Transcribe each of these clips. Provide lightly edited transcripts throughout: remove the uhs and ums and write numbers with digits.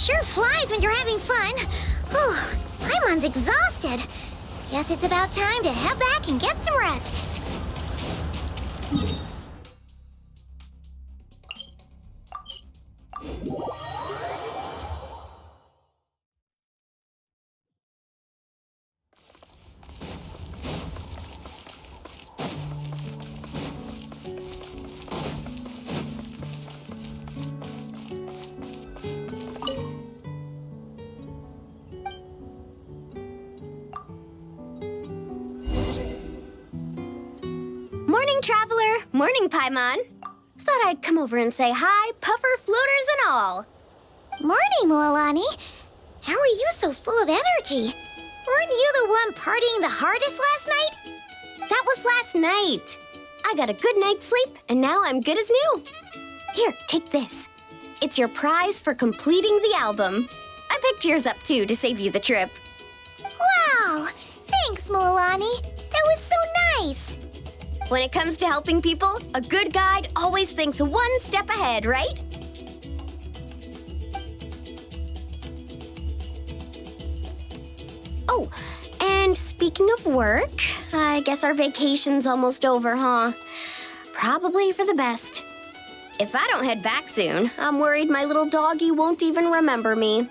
sure flies when you're having fun. Whew, Paimon's exhausted. Guess it's about time to head back and get some rest. Morning, Traveler. Morning, Paimon. Thought I'd come over and say hi, puffer, floaters, and all. Morning, Moalani. How are you so full of energy? Weren't you the one partying the hardest last night? That was last night. I got a good night's sleep, and now I'm good as new. Here, take this. It's your prize for completing the album. I picked yours up, too, to save you the trip. Wow! Thanks, Moalani. That was so nice. When it comes to helping people, a good guide always thinks one step ahead, right? Oh, and speaking of work, I guess our vacation's almost over, huh? Probably for the best. If I don't head back soon, I'm worried my little doggy won't even remember me.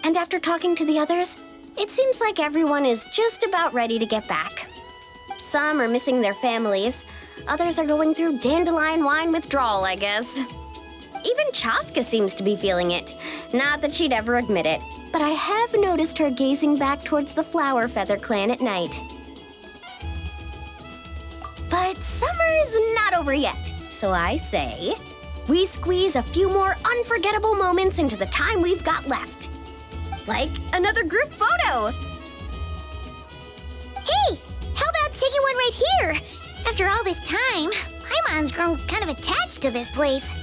And after talking to the others, it seems like everyone is just about ready to get back. Some are missing their families. Others are going through dandelion wine withdrawal, I guess. Even Chaska seems to be feeling it. Not that she'd ever admit it, but I have noticed her gazing back towards the Flower Feather clan at night. But summer's not over yet, so I say, we squeeze a few more unforgettable moments into the time we've got left. Like another group photo. Hey! How about taking one right here? After all this time, Paimon's grown kind of attached to this place.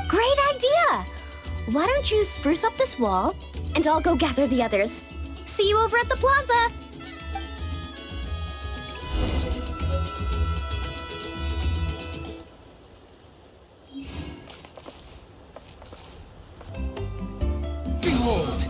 Great idea! Why don't you spruce up this wall, and I'll go gather the others. See you over at the plaza! Behold!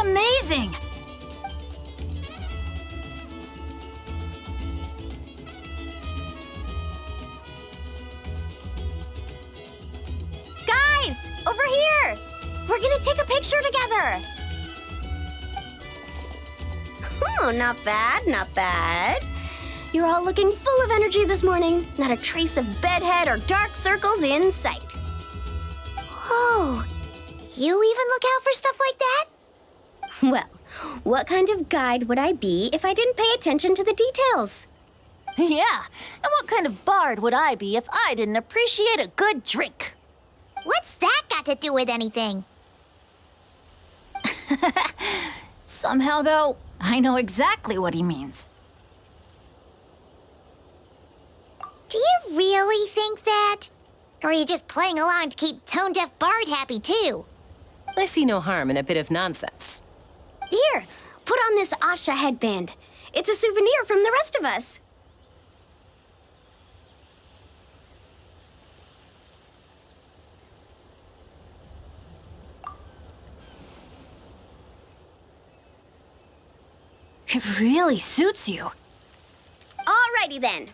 Amazing! Guys, over here! We're gonna take a picture together! Oh, not bad, not bad. You're all looking full of energy this morning. Not a trace of bedhead or dark circles in sight. Whoa! You even look out for stuff like that? Well, what kind of guide would I be if I didn't pay attention to the details? Yeah, and what kind of bard would I be if I didn't appreciate a good drink? What's that got to do with anything? Somehow, though, I know exactly what he means. Do you really think that? Or are you just playing along to keep Tone Deaf Bard happy, too? I see no harm in a bit of nonsense. Here, put on this Asha headband. It's a souvenir from the rest of us. It really suits you. Alrighty then.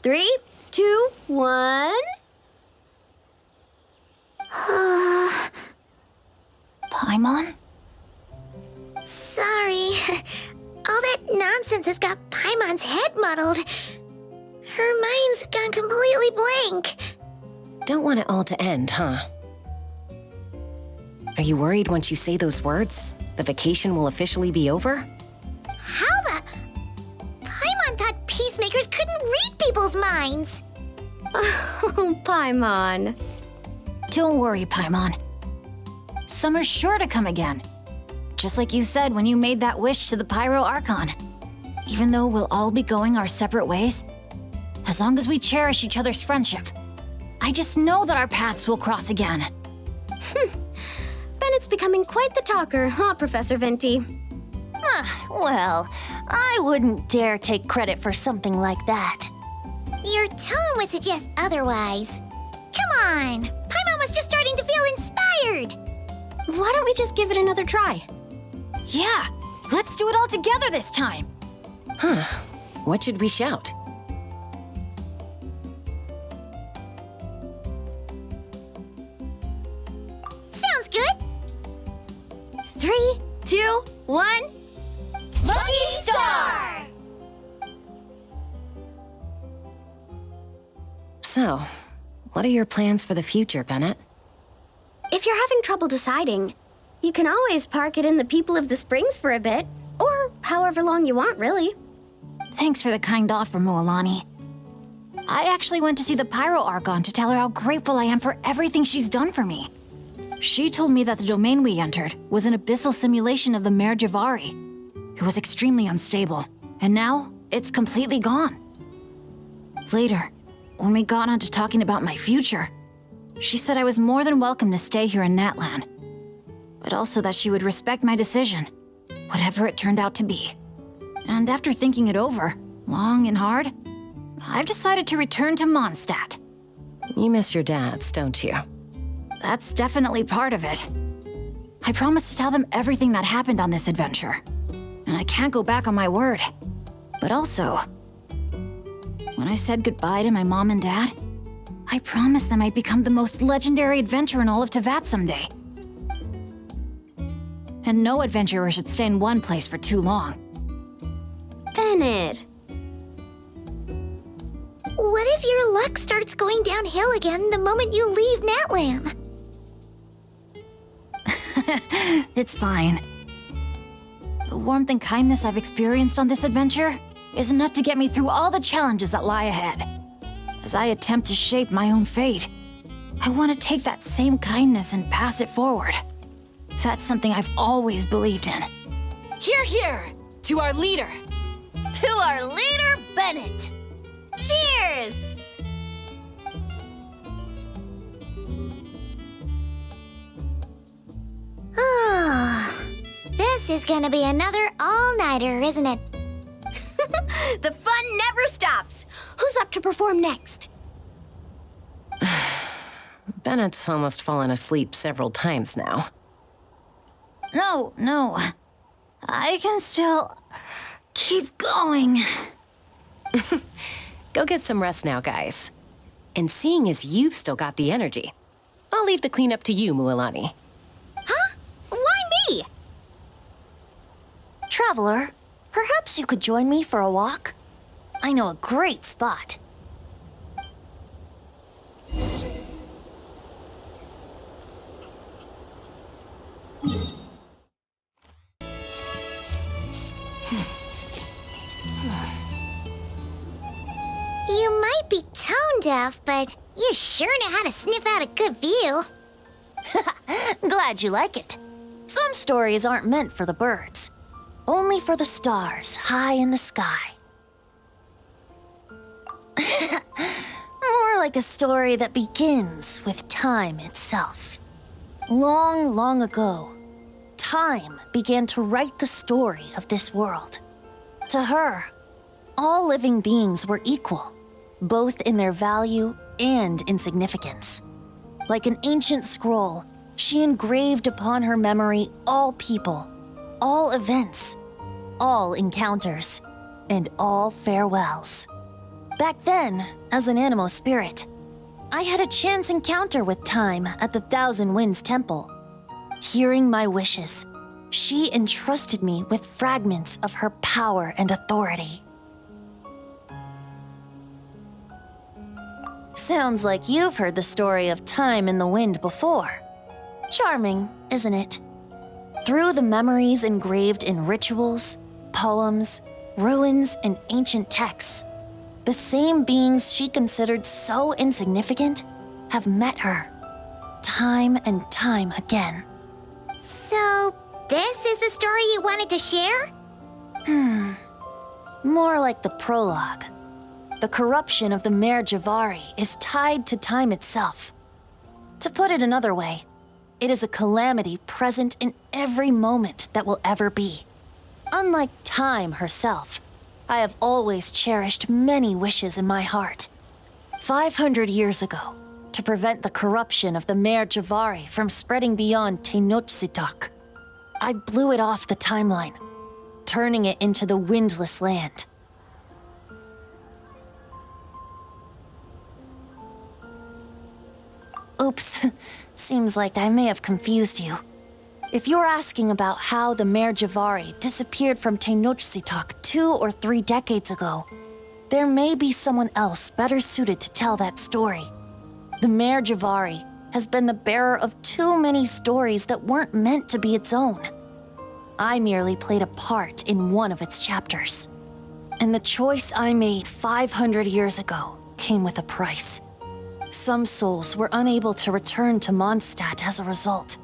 3, 2, 1. Paimon? Sorry. All that nonsense has got Paimon's head muddled. Her mind's gone completely blank. Don't want it all to end, huh? Are you worried once you say those words, the vacation will officially be over? How the... Paimon thought peacemakers couldn't read people's minds. Oh, Paimon. Don't worry, Paimon. Summer's sure to come again. Just like you said when you made that wish to the Pyro Archon. Even though we'll all be going our separate ways, as long as we cherish each other's friendship, I just know that our paths will cross again. Bennett's becoming quite the talker, huh, Professor Venti? Well, I wouldn't dare take credit for something like that. Your tone would suggest otherwise. Come on! Paimon was just starting to feel inspired! Why don't we just give it another try? Yeah, let's do it all together this time. Huh. What should we shout? Sounds good! 3, 2, 1. Lucky Star! So, what are your plans for the future, Bennett? If you're having trouble deciding, you can always park it in the People of the Springs for a bit. Or however long you want, really. Thanks for the kind offer, Moalani. I actually went to see the Pyro Archon to tell her how grateful I am for everything she's done for me. She told me that the domain we entered was an abyssal simulation of the Mare Javari. It was extremely unstable, and now it's completely gone. Later, when we got on to talking about my future, she said I was more than welcome to stay here in Natlan, but also that she would respect my decision, whatever it turned out to be. And after thinking it over, long and hard, I've decided to return to Mondstadt. You miss your dads, don't you? That's definitely part of it. I promised to tell them everything that happened on this adventure, and I can't go back on my word. But also, when I said goodbye to my mom and dad, I promised them I'd become the most legendary adventurer in all of Teyvat someday. And no adventurer should stay in one place for too long. Bennett. What if your luck starts going downhill again the moment you leave Natlan? It's fine. The warmth and kindness I've experienced on this adventure is enough to get me through all the challenges that lie ahead. As I attempt to shape my own fate, I want to take that same kindness and pass it forward. That's something I've always believed in. Hear, hear! To our leader! To our leader, Bennett! Cheers! Oh, this is gonna be another all-nighter, isn't it? The fun never stops. Who's up to perform next? Bennett's almost fallen asleep several times now. No. I can still keep going. Go get some rest now, guys. And seeing as you've still got the energy, I'll leave the cleanup to you, Mualani. Huh? Why me? Traveler, perhaps you could join me for a walk? I know a great spot. You might be tone deaf, but you sure know how to sniff out a good view. Glad you like it. Some stories aren't meant for the birds, only for the stars high in the sky. More like a story that begins with time itself. Long, long ago, time began to write the story of this world. To her, all living beings were equal, both in their value and in significance. Like an ancient scroll, she engraved upon her memory all people, all events, all encounters, and all farewells. Back then, as an animal spirit, I had a chance encounter with Time at the Thousand Winds Temple. Hearing my wishes, she entrusted me with fragments of her power and authority. Sounds like you've heard the story of Time in the Wind before. Charming, isn't it? Through the memories engraved in rituals, poems, ruins, and ancient texts, the same beings she considered so insignificant have met her, time and time again. So, this is the story you wanted to share? More like the prologue. The corruption of the Mare Javari is tied to time itself. To put it another way, it is a calamity present in every moment that will ever be. Unlike time herself, I have always cherished many wishes in my heart. 500 years ago, to prevent the corruption of the Mare Javari from spreading beyond Tenochtitlan, I blew it off the timeline, turning it into the Windless Land. Oops, seems like I may have confused you. If you're asking about how the Mare Javari disappeared from Tenochtitlan 2 or 3 decades ago, there may be someone else better suited to tell that story. The Mare Javari has been the bearer of too many stories that weren't meant to be its own. I merely played a part in one of its chapters. And the choice I made 500 years ago came with a price. Some souls were unable to return to Mondstadt as a result,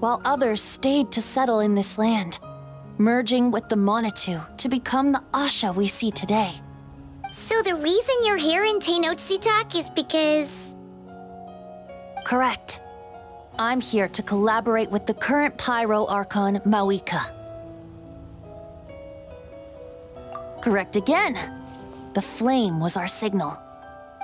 while others stayed to settle in this land, merging with the Monitu to become the Asha we see today. So the reason you're here in Tenochtitlan is because... Correct. I'm here to collaborate with the current Pyro Archon, Mawika. Correct again. The flame was our signal.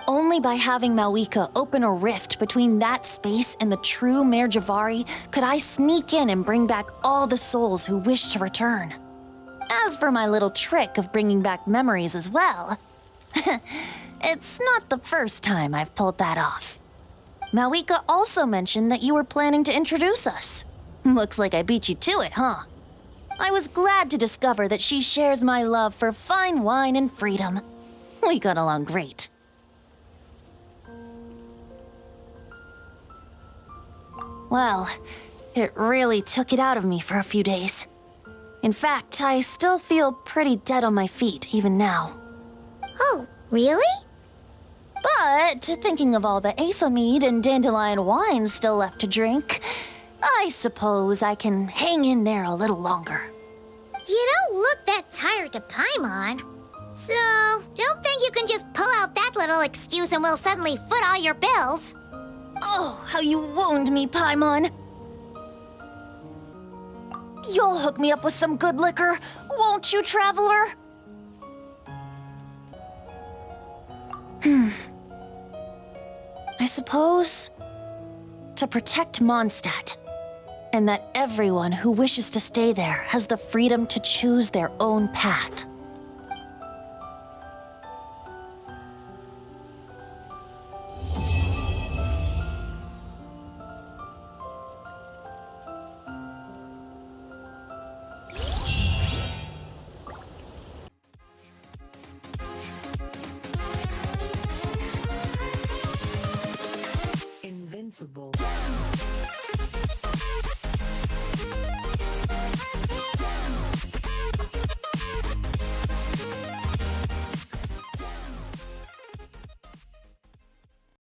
Only by having Mawika open a rift between that space and the true Mare Javari could I sneak in and bring back all the souls who wish to return. As for my little trick of bringing back memories as well, it's not the first time I've pulled that off. Mawika also mentioned that you were planning to introduce us. Looks like I beat you to it, huh? I was glad to discover that she shares my love for fine wine and freedom. We got along great. Well, it really took it out of me for a few days. In fact, I still feel pretty dead on my feet even now. Oh, really? But thinking of all the Aether mead and dandelion wine still left to drink, I suppose I can hang in there a little longer. You don't look that tired to Paimon. So, don't think you can just pull out that little excuse and we'll suddenly foot all your bills. Oh, how you wound me, Paimon. You'll hook me up with some good liquor, won't you, traveler? I suppose to protect Mondstadt, and that everyone who wishes to stay there has the freedom to choose their own path. Invincible.